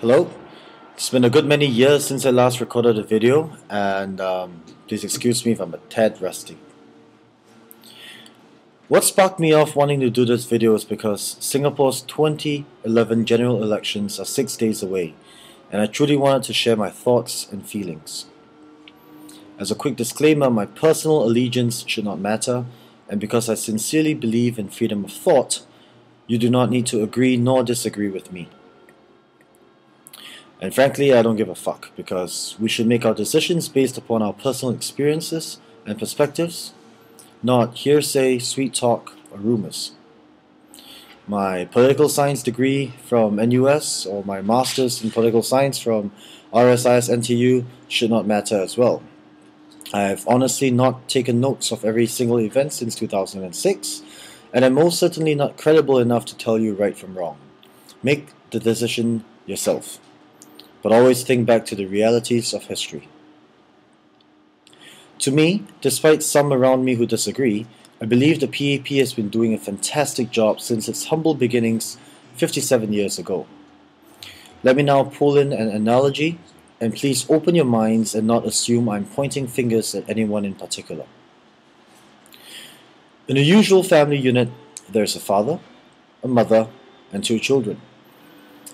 Hello, it's been a good many years since I last recorded a video, and please excuse me if I'm a tad rusty. What sparked me off wanting to do this video is because Singapore's 2011 general elections are 6 days away, and I truly wanted to share my thoughts and feelings. As a quick disclaimer, my personal allegiance should not matter, and because I sincerely believe in freedom of thought, you do not need to agree nor disagree with me. And frankly, I don't give a fuck, because we should make our decisions based upon our personal experiences and perspectives, not hearsay, sweet talk, or rumors. My political science degree from NUS or my master's in political science from RSIS NTU should not matter as well. I have honestly not taken notes of every single event since 2006, and I'm most certainly not credible enough to tell you right from wrong. Make the decision yourself, but always think back to the realities of history. To me, despite some around me who disagree, I believe the PAP has been doing a fantastic job since its humble beginnings 57 years ago. Let me now pull in an analogy, and please open your minds and not assume I'm pointing fingers at anyone in particular. In a usual family unit, there's a father, a mother, and two children.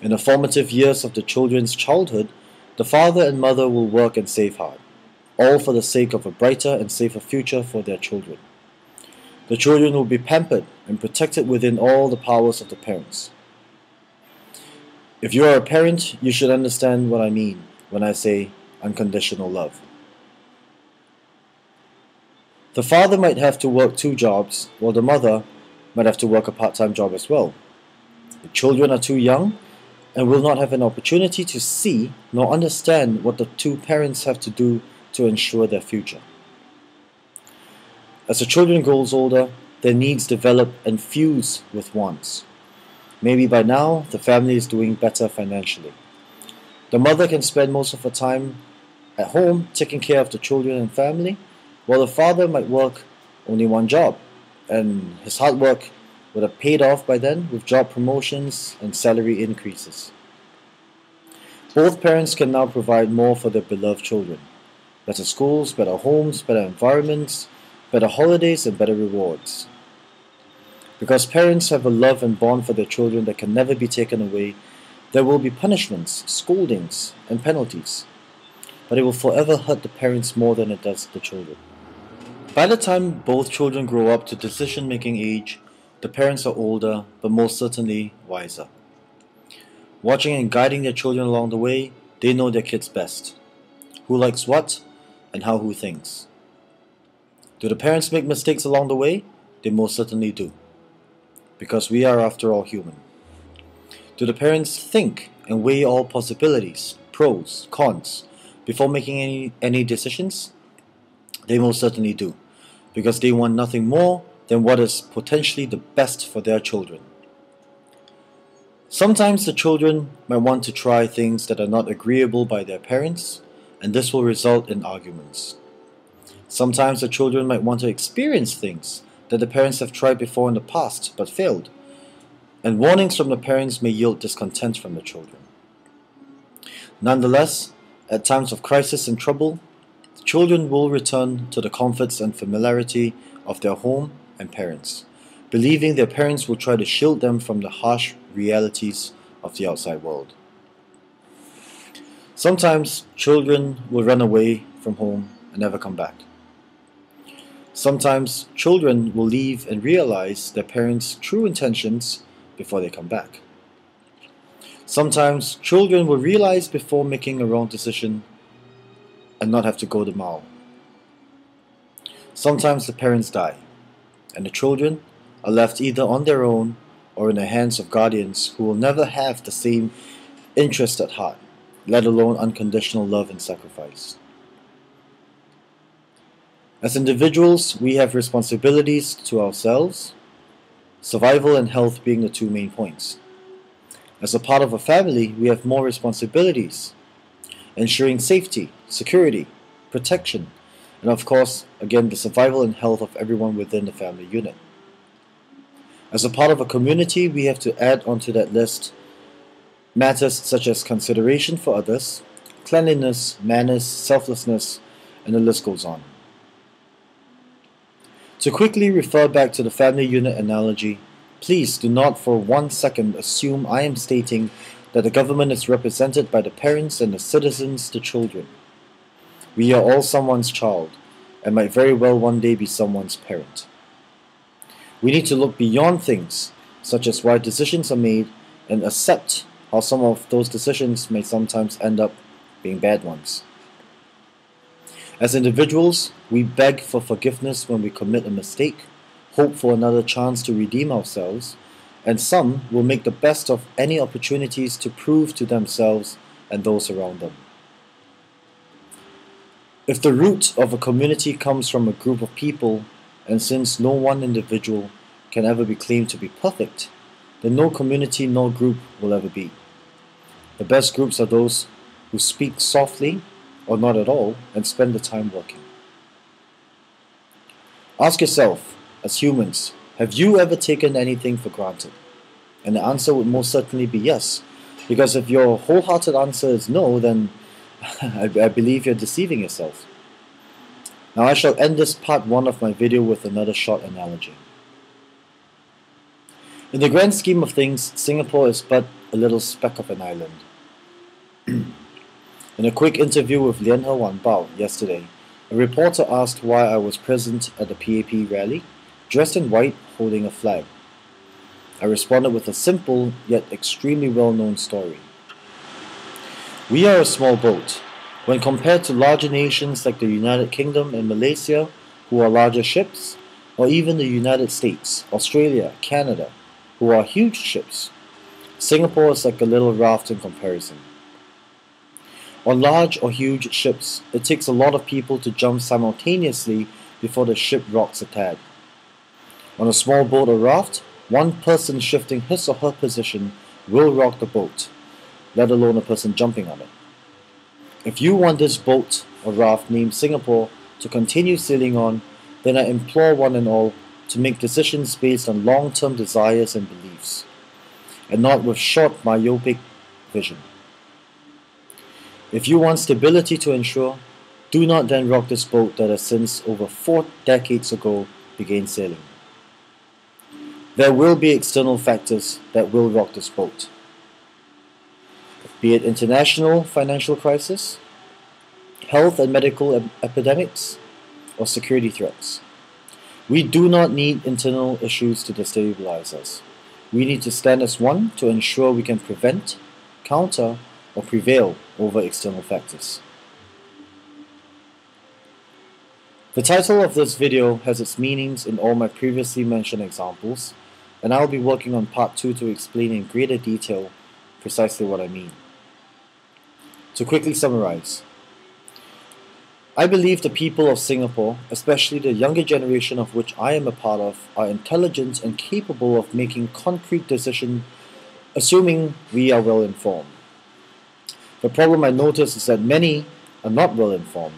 In the formative years of the children's childhood, the father and mother will work and save hard, all for the sake of a brighter and safer future for their children. The children will be pampered and protected within all the powers of the parents. If you are a parent, you should understand what I mean when I say unconditional love. The father might have to work 2 jobs, while the mother might have to work a part-time job as well. The children are too young and will not have an opportunity to see nor understand what the two parents have to do to ensure their future. As the children grows older, their needs develop and fuse with wants. Maybe by now, the family is doing better financially. The mother can spend most of her time at home taking care of the children and family, while the father might work only 1 job, and his hard work would have paid off by then with job promotions and salary increases. Both parents can now provide more for their beloved children. Better schools, better homes, better environments, better holidays, and better rewards. Because parents have a love and bond for their children that can never be taken away, there will be punishments, scoldings, and penalties. But it will forever hurt the parents more than it does the children. By the time both children grow up to decision-making age, the parents are older, but most certainly wiser. Watching and guiding their children along the way, they know their kids best. Who likes what, and how who thinks. Do the parents make mistakes along the way? They most certainly do. Because we are, after all, human. Do the parents think and weigh all possibilities, pros, cons, before making any decisions? They most certainly do. Because they want nothing more than what is potentially the best for their children. Sometimes the children might want to try things that are not agreeable by their parents, and this will result in arguments. Sometimes the children might want to experience things that the parents have tried before in the past but failed, and warnings from the parents may yield discontent from the children. Nonetheless, at times of crisis and trouble, the children will return to the comforts and familiarity of their home and parents, believing their parents will try to shield them from the harsh realities of the outside world. Sometimes children will run away from home and never come back. Sometimes children will leave and realize their parents' true intentions before they come back. Sometimes children will realize before making a wrong decision and not have to go the mile. Sometimes the parents die, and the children are left either on their own or in the hands of guardians who will never have the same interest at heart, let alone unconditional love and sacrifice. As individuals, we have responsibilities to ourselves, survival and health being the 2 main points. As a part of a family, we have more responsibilities, ensuring safety, security, protection, and of course, again, the survival and health of everyone within the family unit. As a part of a community, we have to add onto that list Matters such as consideration for others, cleanliness, manners, selflessness, and the list goes on. To quickly refer back to the family unit analogy, please do not for 1 second assume I am stating that the government is represented by the parents and the citizens, the children. We are all someone's child, and might very well one day be someone's parent. We need to look beyond things, such as why decisions are made, and accept how some of those decisions may sometimes end up being bad ones. As individuals, we beg for forgiveness when we commit a mistake, hope for another chance to redeem ourselves, and some will make the best of any opportunities to prove to themselves and those around them. If the root of a community comes from a group of people, and since no one individual can ever be claimed to be perfect, then no community nor group will ever be. The best groups are those who speak softly or not at all and spend the time working. Ask yourself, as humans, have you ever taken anything for granted? And the answer would most certainly be yes, because if your wholehearted answer is no, then I believe you're deceiving yourself. Now I shall end this part 1 of my video with another short analogy. In the grand scheme of things, Singapore is but a little speck of an island. In a quick interview with Lian He Wan Bao yesterday, a reporter asked why I was present at the PAP rally, dressed in white, holding a flag. I responded with a simple yet extremely well-known story. We are a small boat. When compared to larger nations like the United Kingdom and Malaysia, who are larger ships, or even the United States, Australia, Canada, who are huge ships, Singapore is like a little raft in comparison. On large or huge ships, it takes a lot of people to jump simultaneously before the ship rocks a tad. On a small boat or raft, one person shifting his or her position will rock the boat, let alone a person jumping on it. If you want this boat or raft named Singapore to continue sailing on, then I implore one and all to make decisions based on long-term desires and beliefs, and not with short myopic vision. If you want stability to ensure, do not then rock this boat that has since over 4 decades ago began sailing. There will be external factors that will rock this boat, be it international financial crisis, health and medical epidemics, or security threats. We do not need internal issues to destabilize us. We need to stand as one to ensure we can prevent, counter, or prevail over external factors. The title of this video has its meanings in all my previously mentioned examples, and I'll be working on part 2 to explain in greater detail precisely what I mean. To quickly summarize, I believe the people of Singapore, especially the younger generation of which I am a part of, are intelligent and capable of making concrete decisions, assuming we are well informed. The problem I notice is that many are not well informed.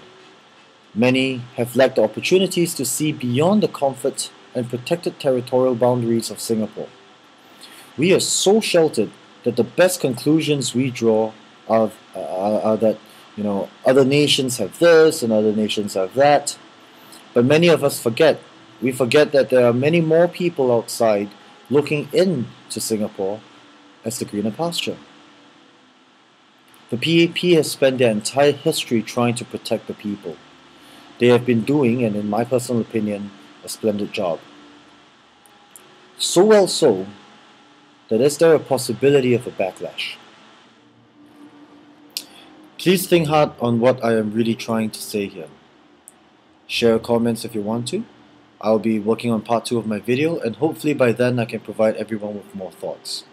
Many have lacked the opportunities to see beyond the comfort and protected territorial boundaries of Singapore. We are so sheltered that the best conclusions we draw are that other nations have this and other nations have that. But many of us forget. We forget that there are many more people outside looking into Singapore as the greener pasture. The PAP has spent their entire history trying to protect the people. They have been doing, and in my personal opinion, a splendid job. So well so, that is there a possibility of a backlash? Please think hard on what I am really trying to say here. Share comments if you want to. I'll be working on part 2 of my video, and hopefully by then I can provide everyone with more thoughts.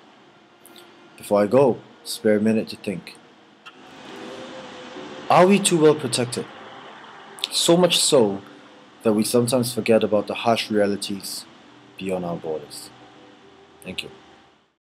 Before I go, spare a minute to think. Are we too well protected? So much so that we sometimes forget about the harsh realities beyond our borders. Thank you.